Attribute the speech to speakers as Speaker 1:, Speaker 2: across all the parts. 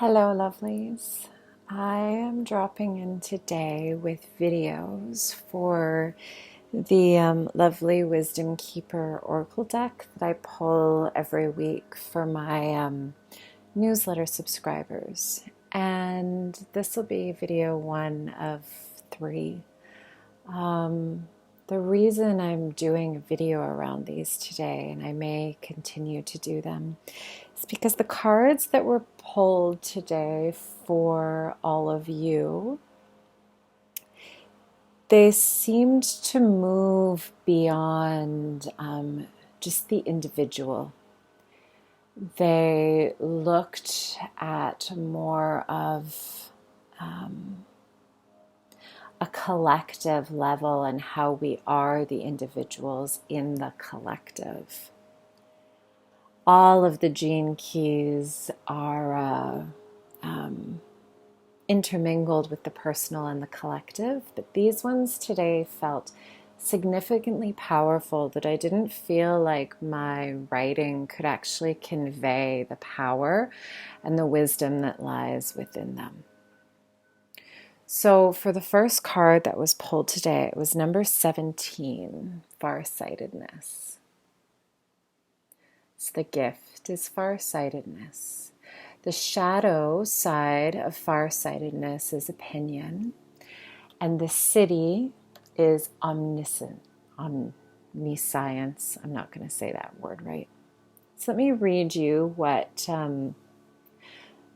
Speaker 1: Hello, lovelies. I am dropping in today with videos for the lovely Wisdom Keeper Oracle deck that I pull every week for my newsletter subscribers. And this will be video one of three. The reason I'm doing a video around these today, and I may continue to do them, is because the cards that were pulled today for all of you, they seemed to move beyond just the individual. They looked at more of a collective level and how we are the individuals in the collective. All of the gene keys are intermingled with the personal and the collective, but these ones today felt significantly powerful that I didn't feel like my writing could actually convey the power and the wisdom that lies within them. So for the first card that was pulled today, it was number 17, Farsightedness. So the gift is farsightedness. The shadow side of farsightedness is opinion. And the city is omniscience. I'm not going to say that word right. So let me read you what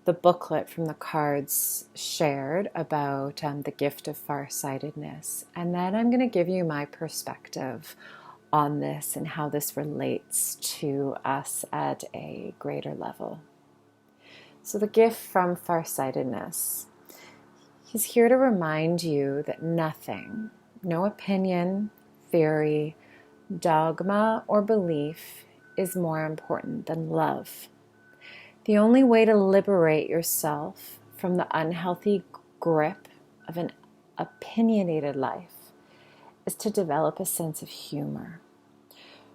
Speaker 1: the booklet from the cards shared about the gift of farsightedness. And then I'm going to give you my perspective on this and how this relates to us at a greater level. So the gift from farsightedness, he's here to remind you that nothing, no opinion, theory, dogma, or belief is more important than love. The only way to liberate yourself from the unhealthy grip of an opinionated life is to develop a sense of humor.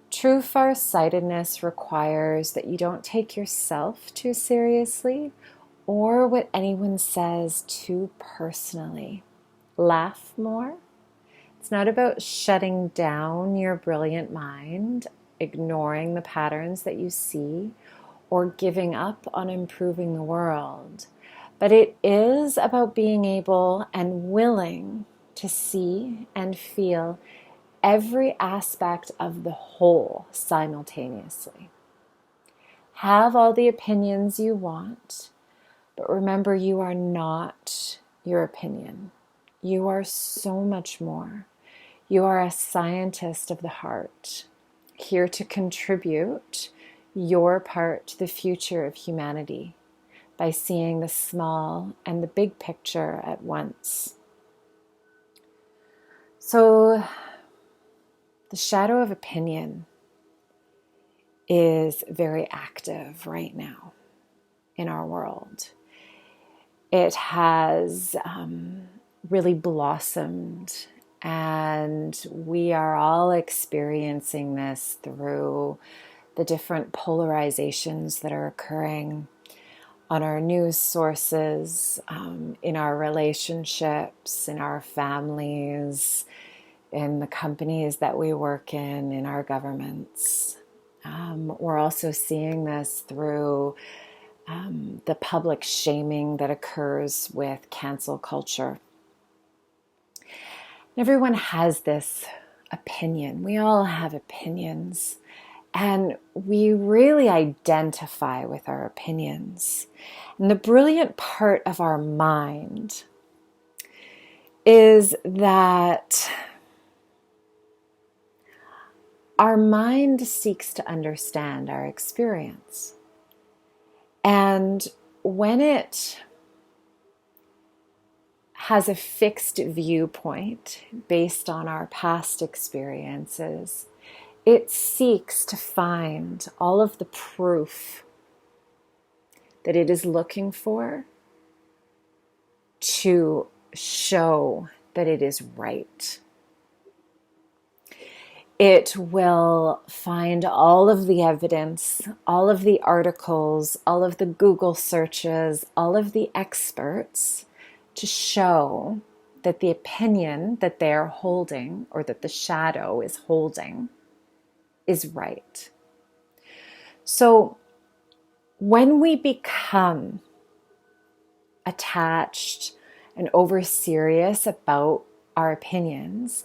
Speaker 1: True farsightedness requires that you don't take yourself too seriously or what anyone says too personally. Laugh more. It's not about shutting down your brilliant mind, ignoring the patterns that you see, or giving up on improving the world. But it is about being able and willing to see and feel every aspect of the whole simultaneously. Have all the opinions you want, but remember you are not your opinion. You are so much more. You are a scientist of the heart, here to contribute your part to the future of humanity by seeing the small and the big picture at once. So, the shadow of opinion is very active right now in our world. It has really blossomed, and we are all experiencing this through the different polarizations that are occurring on our news sources, in our relationships, in our families, in the companies that we work in our governments. We're also seeing this through the public shaming that occurs with cancel culture. Everyone has this opinion. We all have opinions. And we really identify with our opinions. And the brilliant part of our mind is that our mind seeks to understand our experience. And when it has a fixed viewpoint based on our past experiences, it seeks to find all of the proof that it is looking for to show that it is right. It will find all of the evidence, all of the articles, all of the Google searches, all of the experts to show that the opinion that they're holding, or that the shadow is holding, is right. So when we become attached and over serious about our opinions,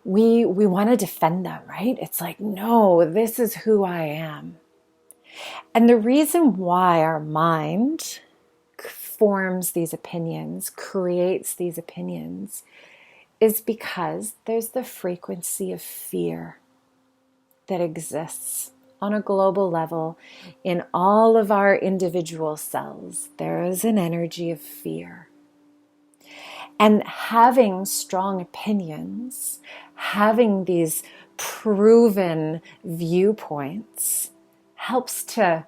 Speaker 1: we want to defend them, right? It's like, no, this is who I am. And the reason why our mind forms these opinions, creates these opinions, is because there's the frequency of fear that exists on a global level in all of our individual cells. There is an energy of fear. And having strong opinions, having these proven viewpoints, helps to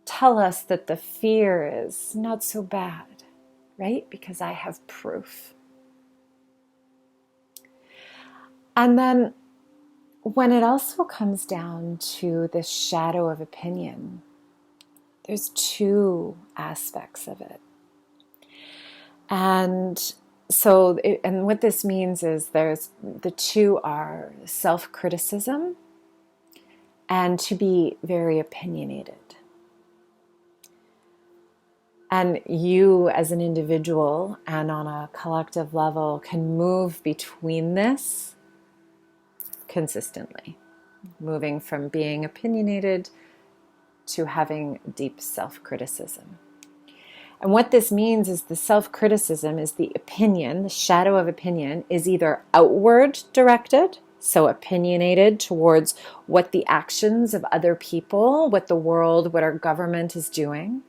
Speaker 1: tell us that the fear is not so bad, right? Because I have proof. And then when it also comes down to this shadow of opinion, there's two aspects of it. And so, and what this means is the two are self-criticism and to be very opinionated. And you as an individual and on a collective level can move between this consistently, moving from being opinionated to having deep self-criticism. And what this means is the self-criticism is the opinion, the shadow of opinion is either outward directed, so opinionated towards what the actions of other people, what the world, what our government is doing,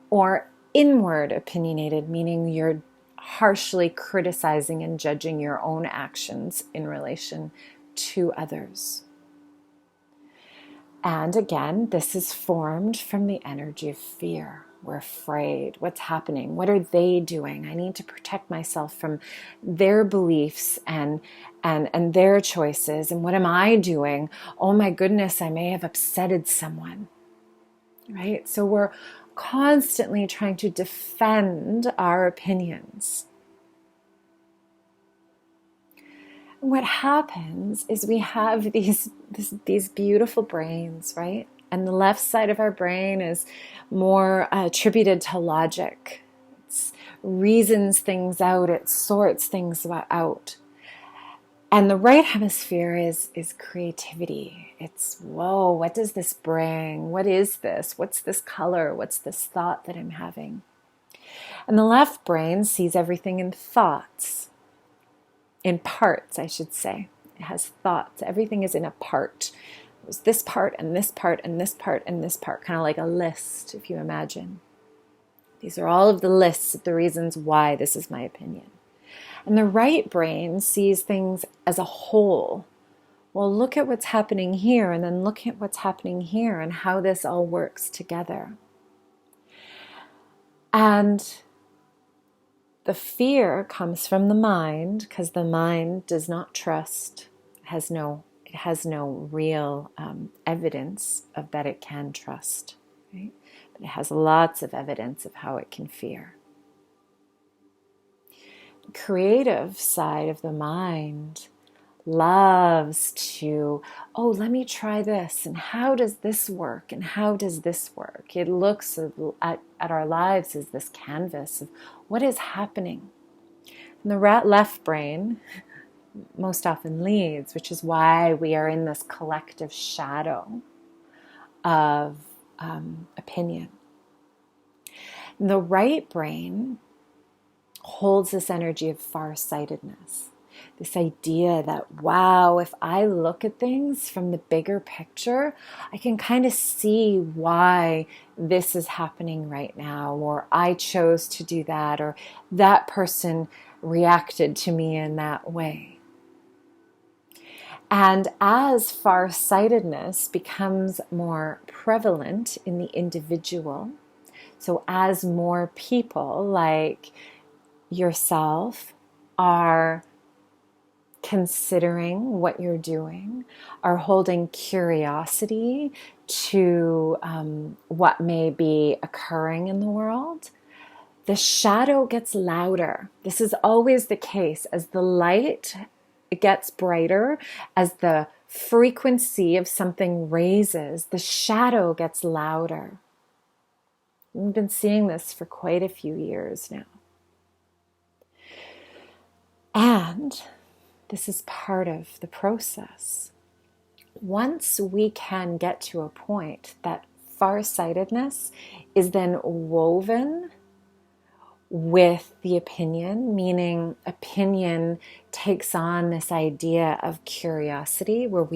Speaker 1: or inward opinionated, meaning you're harshly criticizing and judging your own actions in relation to others. And again, this is formed from the energy of fear. We're afraid. What's happening? What are they doing? I need to protect myself from their beliefs and their choices. And what am I doing? Oh my goodness, I may have upsetted someone. Right? So we're constantly trying to defend our opinions. What happens is we have these beautiful brains, right? And the left side of our brain is more attributed to logic. It reasons things out. It sorts things out. And the right hemisphere is creativity. It's, whoa, what does this bring? What is this? What's this color? What's this thought that I'm having? And the left brain sees everything in thoughts. In parts, I should say. It has thoughts. Everything is in a part. There's this part and this part and this part and this part, kind of like a list, if you imagine. These are all of the lists of the reasons why this is my opinion. And the right brain sees things as a whole. Well, look at what's happening here, and then look at what's happening here, and how this all works together. And the fear comes from the mind, because the mind does not trust, it has no real evidence of that it can trust, right? But it has lots of evidence of how it can fear. The creative side of the mind loves to, oh, let me try this, and how does this work, and how does this work? It looks at our lives as this canvas of what is happening. And the left brain most often leads, which is why we are in this collective shadow of opinion. And the right brain holds this energy of farsightedness. This idea that, wow, if I look at things from the bigger picture, I can kind of see why this is happening right now, or I chose to do that, or that person reacted to me in that way. And as farsightedness becomes more prevalent in the individual, so as more people like yourself are considering what you're doing, are holding curiosity to what may be occurring in the world, the shadow gets louder. This is always the case. As the light gets brighter, as the frequency of something raises, the shadow gets louder. We've been seeing this for quite a few years now. And this is part of the process. Once we can get to a point that farsightedness is then woven with the opinion, meaning opinion takes on this idea of curiosity, where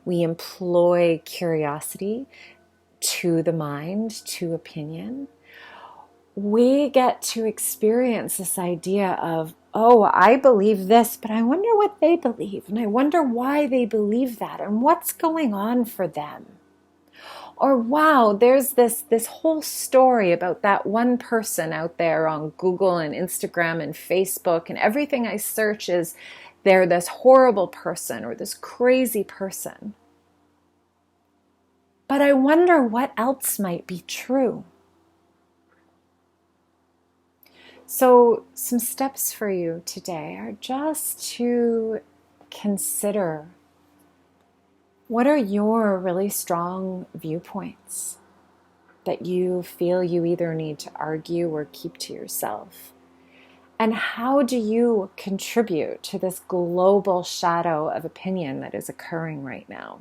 Speaker 1: we employ curiosity to the mind, to opinion, we get to experience this idea of, oh, I believe this, but I wonder what they believe, and I wonder why they believe that, and what's going on for them. Or, wow, there's this whole story about that one person out there on Google and Instagram and Facebook, and everything I search is they're this horrible person or this crazy person. But I wonder what else might be true. So some steps for you today are just to consider, what are your really strong viewpoints that you feel you either need to argue or keep to yourself? And how do you contribute to this global shadow of opinion that is occurring right now?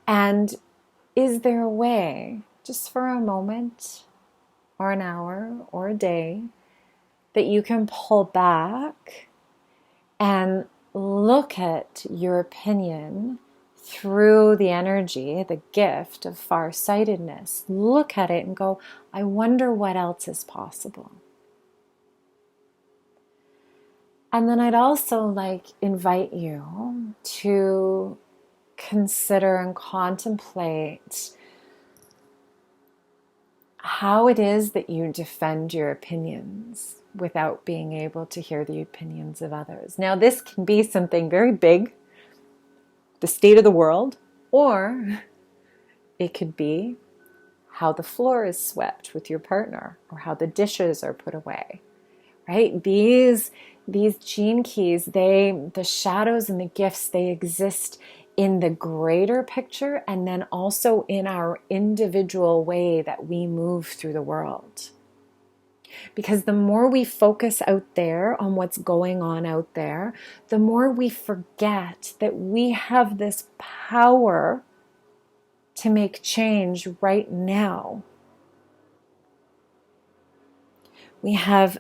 Speaker 1: And is there a way, just for a moment, or an hour, or a day, that you can pull back and look at your opinion through the energy, the gift of farsightedness? Look at it and go, I wonder what else is possible. And then I'd also invite you to consider and contemplate how it is that you defend your opinions without being able to hear the opinions of others. Now, this can be something very big, the state of the world, or it could be how the floor is swept with your partner, or how the dishes are put away, right? These gene keys, the shadows and the gifts, they exist in the greater picture, and then also in our individual way that we move through the world. Because the more we focus out there on what's going on out there, the more we forget that we have this power to make change right now. We have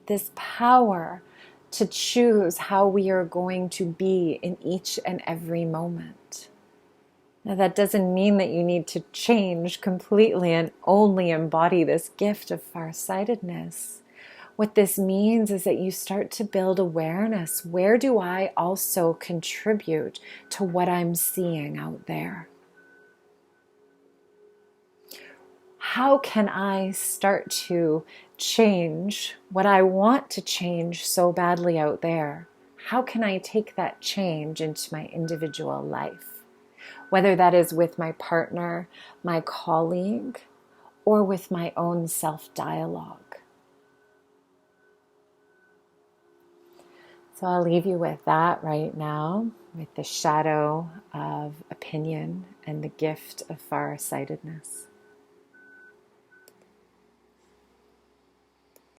Speaker 1: this power to choose how we are going to be in each and every moment. Now, that doesn't mean that you need to change completely and only embody this gift of farsightedness. What this means is that you start to build awareness. Where do I also contribute to what I'm seeing out there? How can I start to change what I want to change so badly out there? How can I take that change into my individual life? Whether that is with my partner, my colleague, or with my own self-dialogue. So I'll leave you with that right now, with the shadow of opinion and the gift of farsightedness.